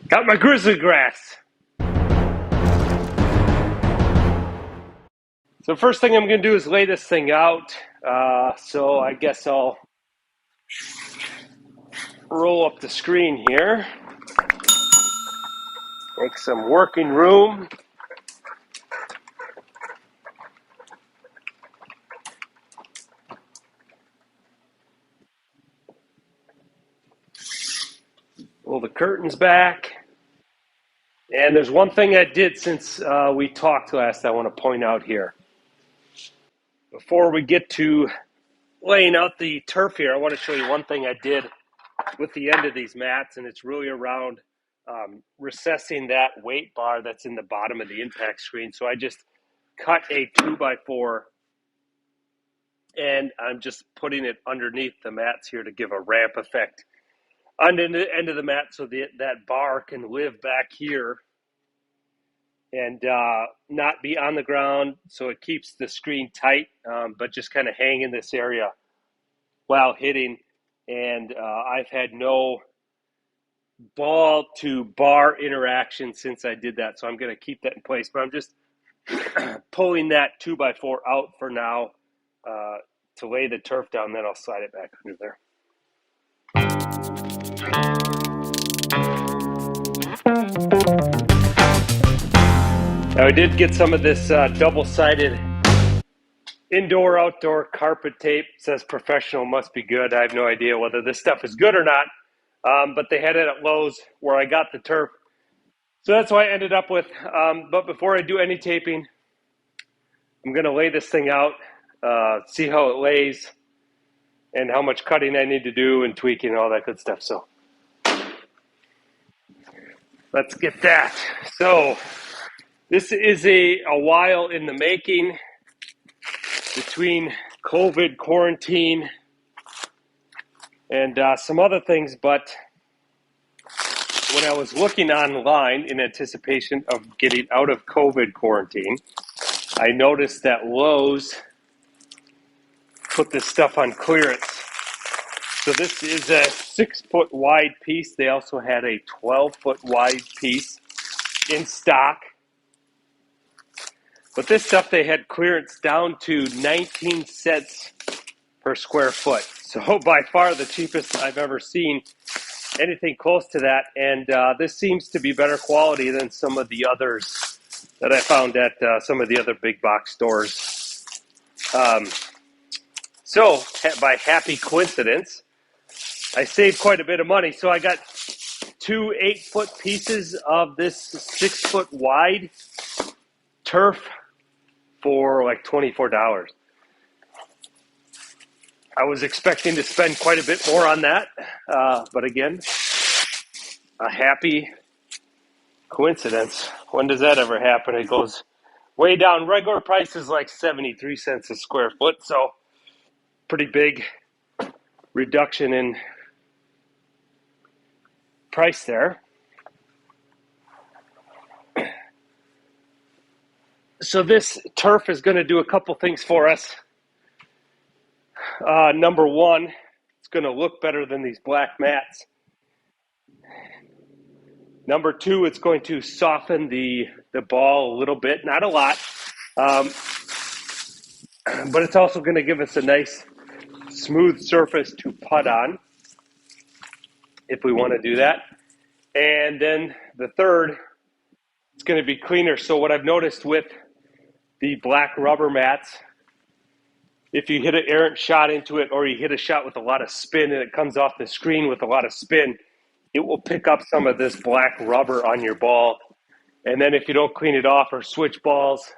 Got my grizzly grass. So first thing I'm going to do is lay this thing out. So I guess I'll roll up the screen here. Make some working room. Pull the curtains back. And there's one thing I did since we talked last I want to point out here. Before we get to laying out the turf here, I want to show you one thing I did with the end of these mats, and it's really around recessing that weight bar that's in the bottom of the impact screen. So I just cut a 2x4 and I'm just putting it underneath the mats here to give a ramp effect on the end of the mat so that bar can live back here and not be on the ground, so it keeps the screen tight, but just kind of hang in this area while hitting. And I've had no ball to bar interaction since I did that, so I'm going to keep that in place. But I'm just pulling that 2x4 out for now to lay the turf down, then I'll slide it back under there. Now I did get some of this double-sided indoor-outdoor carpet tape. It says professional, must be good. I have no idea whether this stuff is good or not, but they had it at Lowe's where I got the turf. So that's what I ended up with. But before I do any taping, I'm going to lay this thing out, see how it lays, and how much cutting I need to do and tweaking and all that good stuff. So let's get that. So this is a while in the making between COVID quarantine and some other things, but when I was looking online in anticipation of getting out of COVID quarantine, I noticed that Lowe's put this stuff on clearance. So this is a 6-foot wide piece. They also had a 12-foot wide piece in stock. But this stuff they had clearance down to 19 cents per square foot. So by far the cheapest I've ever seen anything close to that. And this seems to be better quality than some of the others that I found at some of the other big box stores. So by happy coincidence, I saved quite a bit of money. So I got 2 8-foot pieces of this 6-foot wide turf for like $24. I was expecting to spend quite a bit more on that, but again, a happy coincidence. When does that ever happen? It goes way down. Regular price is like 73 cents a square foot, so pretty big reduction in price there. So this turf is going to do a couple things for us. Number one, it's going to look better than these black mats. Number two, it's going to soften the ball a little bit, not a lot, but it's also going to give us a nice smooth surface to putt on if we want to do that. And then the third, it's going to be cleaner. So what I've noticed with the black rubber mats, if you hit an errant shot into it or you hit a shot with a lot of spin and it comes off the screen with a lot of spin, it will pick up some of this black rubber on your ball. And then if you don't clean it off or switch balls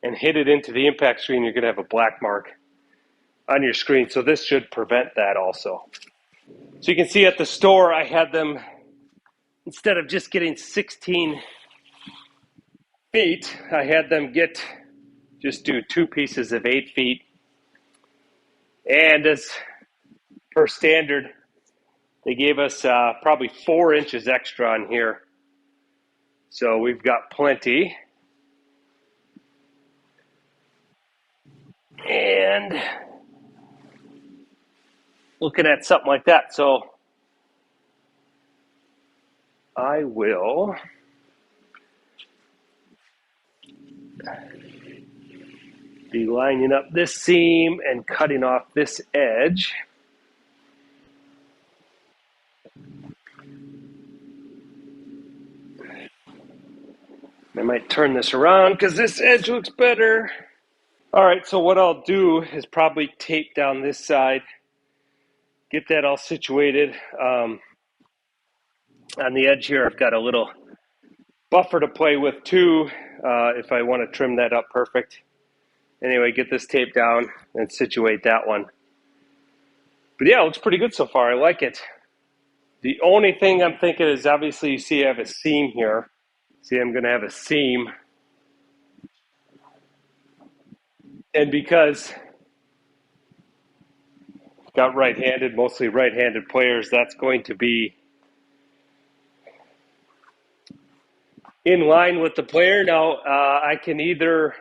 and hit it into the impact screen, you're going to have a black mark on your screen. So this should prevent that also. So you can see at the store, I had them, instead of just getting 16 feet, I had them just do 2 pieces of 8 feet. And as per standard, they gave us probably 4 inches extra on here. So we've got plenty. And looking at something like that. So I will be lining up this seam and cutting off this edge. I might turn this around because this edge looks better. All right, so what I'll do is probably tape down this side, get that all situated. On the edge here, I've got a little buffer to play with too, if I want to trim that up perfect. Anyway, get this tape down and situate that one. But yeah, it looks pretty good so far. I like it. The only thing I'm thinking is, obviously you see I have a seam here. See, I'm going to have a seam. And because I've got right-handed, mostly right-handed players, that's going to be in line with the player. Now, I can either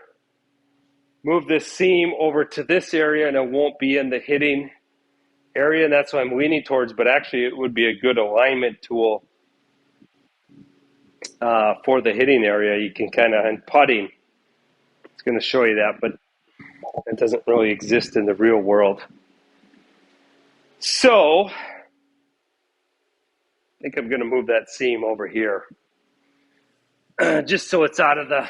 move this seam over to this area and it won't be in the hitting area, and that's what I'm leaning towards, but actually it would be a good alignment tool for the hitting area. You can kind of, and putting, it's going to show you that, but it doesn't really exist in the real world. So I think I'm going to move that seam over here, just so it's out of the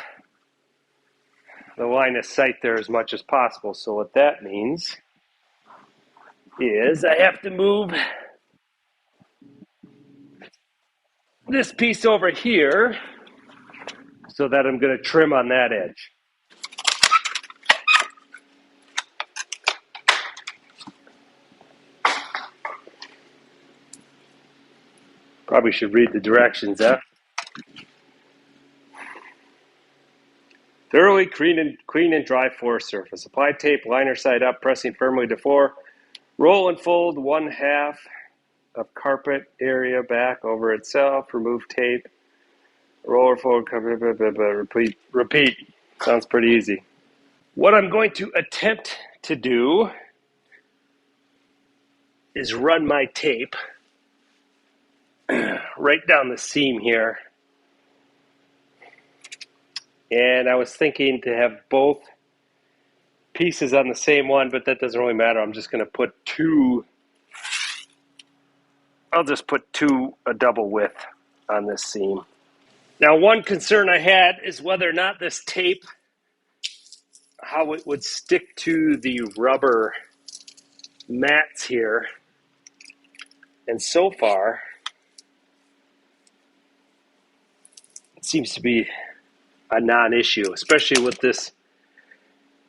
line of sight there as much as possible. So what that means is I have to move this piece over here so that I'm going to trim on that edge. Probably should read the directions, huh? Thoroughly clean and dry floor surface. Apply tape liner side up, pressing firmly to floor. Roll and fold 1/2 of carpet area back over itself. Remove tape. Roll or fold, repeat. Sounds pretty easy. What I'm going to attempt to do is run my tape right down the seam here. And I was thinking to have both pieces on the same one, but that doesn't really matter. I'm just going to put two. I'll just put a double width on this seam. Now, one concern I had is whether or not this tape, how it would stick to the rubber mats here. And so far, it seems to be a non-issue, especially with this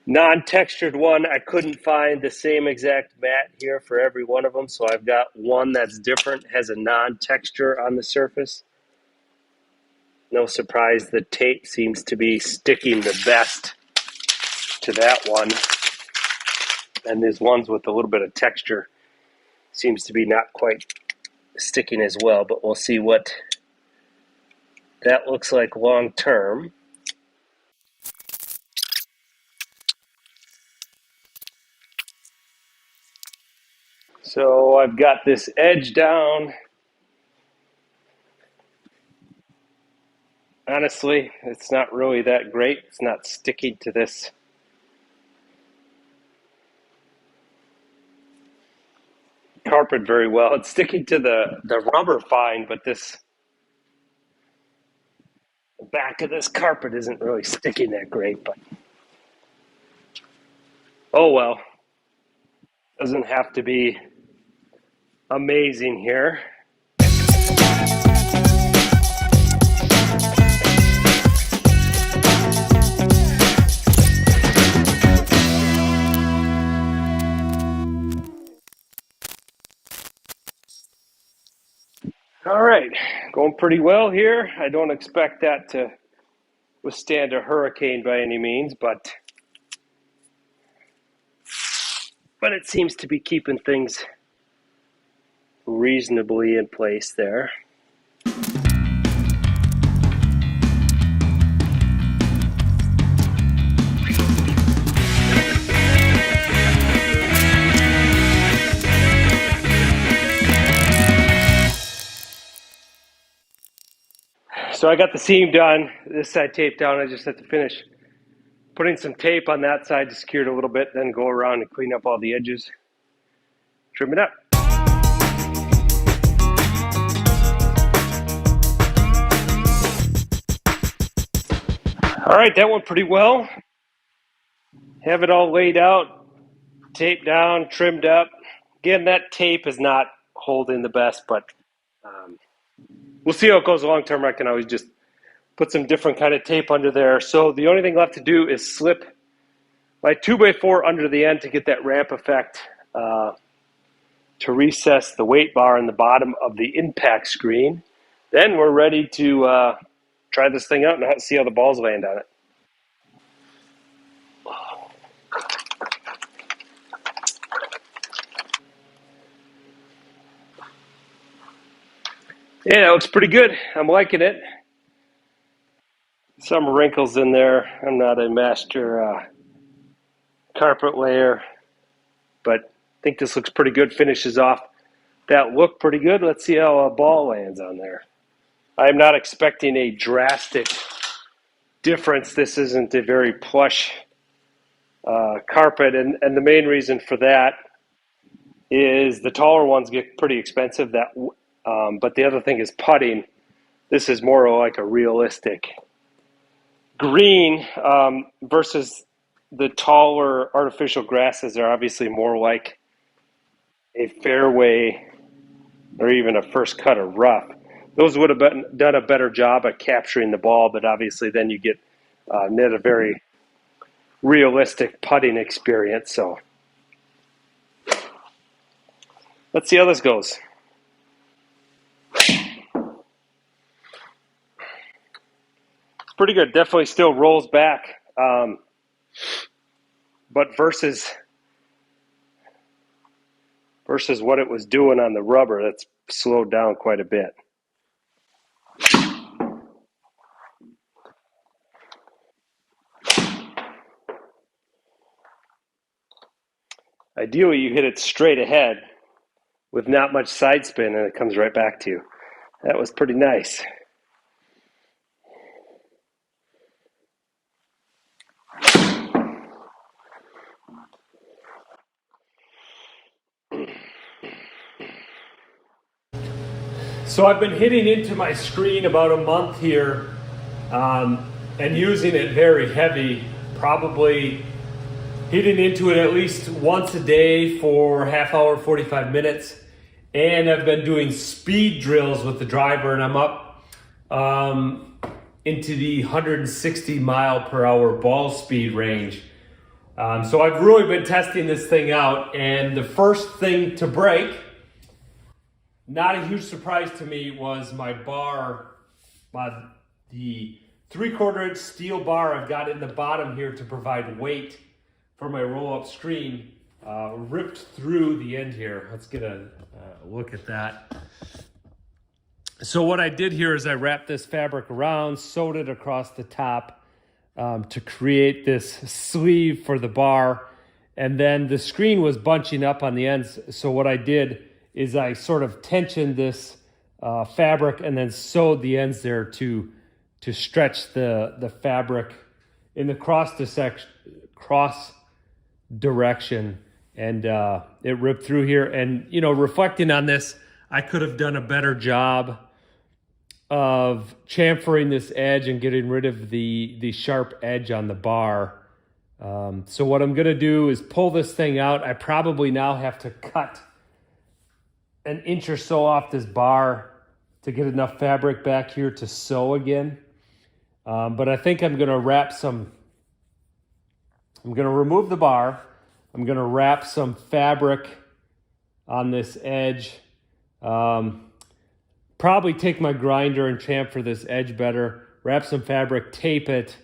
non-textured one. I couldn't find the same exact mat here for every one of them, so I've got one that's different, has a non-texture on the surface. No surprise, the tape seems to be sticking the best to that one, and these ones with a little bit of texture seems to be not quite sticking as well, but we'll see what that looks like long term. So I've got this edge down. Honestly, it's not really that great. It's not sticking to this carpet very well. It's sticking to the rubber fine, but the back of this carpet isn't really sticking that great. But oh well, doesn't have to be amazing here. All right, going pretty well here. I don't expect that to withstand a hurricane by any means, but it seems to be keeping things reasonably in place there. So I got the seam done, this side taped down. I just have to finish putting some tape on that side to secure it a little bit, then go around and clean up all the edges, trim it up. All right, that went pretty well. Have it all laid out, taped down, trimmed up. Again, that tape is not holding the best, but we'll see how it goes long term. I can always just put some different kind of tape under there. So the only thing left to do is slip my 2x4 under the end to get that ramp effect, to recess the weight bar in the bottom of the impact screen. Then we're ready to try this thing out and see how the balls land on it. Yeah, it looks pretty good. I'm liking it. Some wrinkles in there. I'm not a master carpet layer, but I think this looks pretty good. Finishes off that look pretty good. Let's see how a ball lands on there. I'm not expecting a drastic difference. This isn't a very plush carpet, and the main reason for that is the taller ones get pretty expensive. But the other thing is putting. This is more like a realistic green versus the taller artificial grasses are obviously more like a fairway or even a first cut of rough. Those would have done a better job at capturing the ball, but obviously then you get net a very realistic putting experience. So let's see how this goes. It's pretty good. Definitely still rolls back, but versus what it was doing on the rubber, that's slowed down quite a bit. Ideally, you hit it straight ahead with not much side spin, and it comes right back to you. That was pretty nice. So I've been hitting into my screen about a month here, and using it very heavy, probably hitting into it at least once a day for half hour, 45 minutes. And I've been doing speed drills with the driver, and I'm up into the 160 mile per hour ball speed range. So I've really been testing this thing out, and the first thing to break, not a huge surprise to me, was my bar, the 3/4 inch steel bar I've got in the bottom here to provide weight for my roll-up screen, ripped through the end here. Let's get a look at that. So what I did here is I wrapped this fabric around, sewed it across the top to create this sleeve for the bar, and then the screen was bunching up on the ends. So what I did is I sort of tensioned this fabric and then sewed the ends there to stretch the fabric in the cross direction, and it ripped through here. And reflecting on this, I could have done a better job of chamfering this edge and getting rid of the sharp edge on the bar. So what I'm gonna do is pull this thing out. I probably now have to cut an inch or so off this bar to get enough fabric back here to sew again. But I think I'm gonna remove the bar. I'm gonna wrap some fabric on this edge. Probably take my grinder and chamfer this edge better, wrap some fabric, tape it,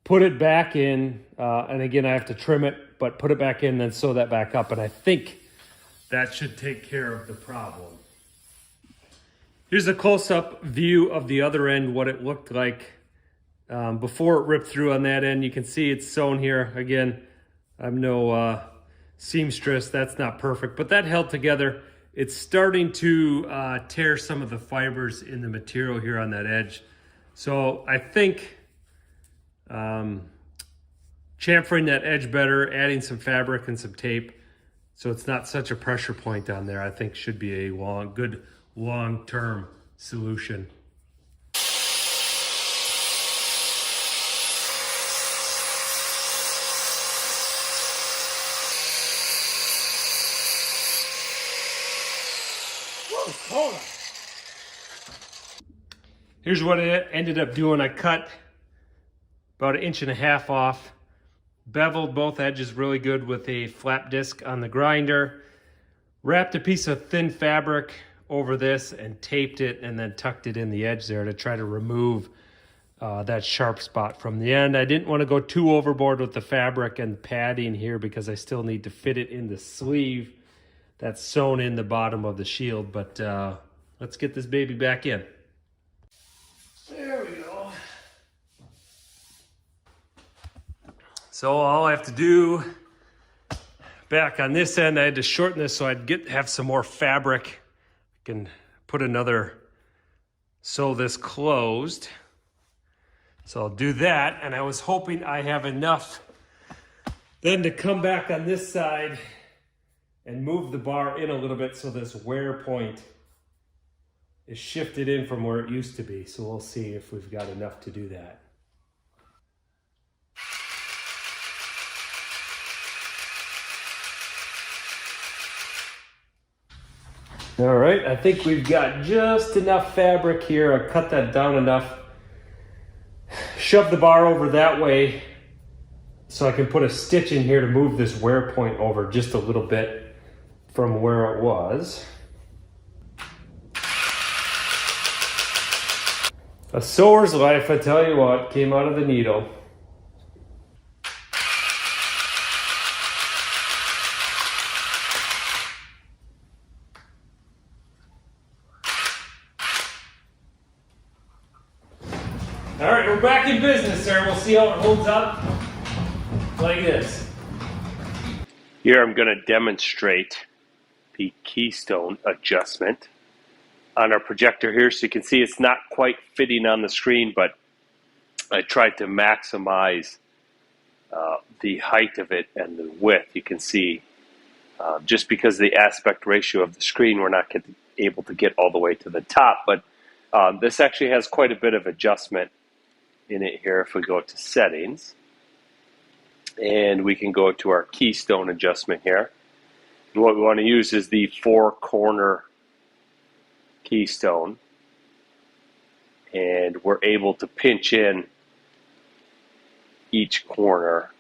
put it back in, and again, I have to trim it, but put it back in, then sew that back up, and I think that should take care of the problem. Here's a close-up view of the other end, what it looked like before it ripped through on that end. You can see it's sewn here. Again, I'm no seamstress, that's not perfect, but that held together. It's starting to tear some of the fibers in the material here on that edge. So I think chamfering that edge better, adding some fabric and some tape so it's not such a pressure point on there, I think should be a good long-term solution. Whoa, here's what I ended up doing. I cut about 1.5 inches off, beveled both edges really good with a flap disc on the grinder, wrapped a piece of thin fabric over this and taped it, and then tucked it in the edge there to try to remove that sharp spot from the end. I didn't want to go too overboard with the fabric and padding here because I still need to fit it in the sleeve that's sewn in the bottom of the shield, but let's get this baby back in. There we go. So all I have to do back on this end, I had to shorten this so I'd have some more fabric. I can put sew this closed. So I'll do that, and I was hoping I have enough then to come back on this side and move the bar in a little bit so this wear point is shifted in from where it used to be. So we'll see if we've got enough to do that. All right, I think we've got just enough fabric here. I cut that down enough. Shove the bar over that way so I can put a stitch in here to move this wear point over just a little bit from where it was. A sewer's life, I tell you what, came out of the needle. All right, we're back in business, sir. We'll see how it holds up like this. Here I'm going to demonstrate the keystone adjustment on our projector here. So you can see it's not quite fitting on the screen, but I tried to maximize the height of it and the width. You can see just because of the aspect ratio of the screen, we're not able to get all the way to the top, but this actually has quite a bit of adjustment in it here. If we go to settings, and we can go to our keystone adjustment here. And what we want to use is the 4-corner keystone, and we're able to pinch in each corner.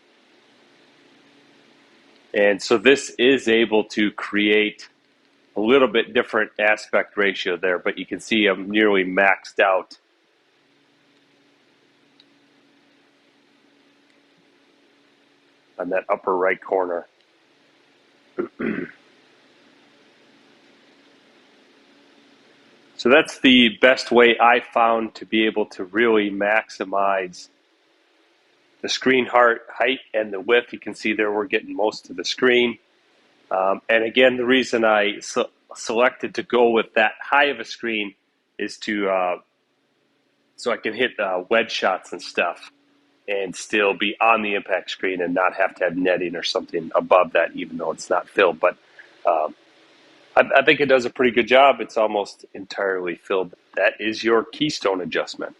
And so this is able to create a little bit different aspect ratio there, but you can see I'm nearly maxed out on that upper right corner. So that's the best way I found to be able to really maximize the screen height and the width. You can see there we're getting most of the screen. And again, the reason I selected to go with that high of a screen is to so I can hit wedge shots and stuff and still be on the impact screen and not have to have netting or something above that, even though it's not filled. But I think it does a pretty good job. It's almost entirely filled. That is your keystone adjustment.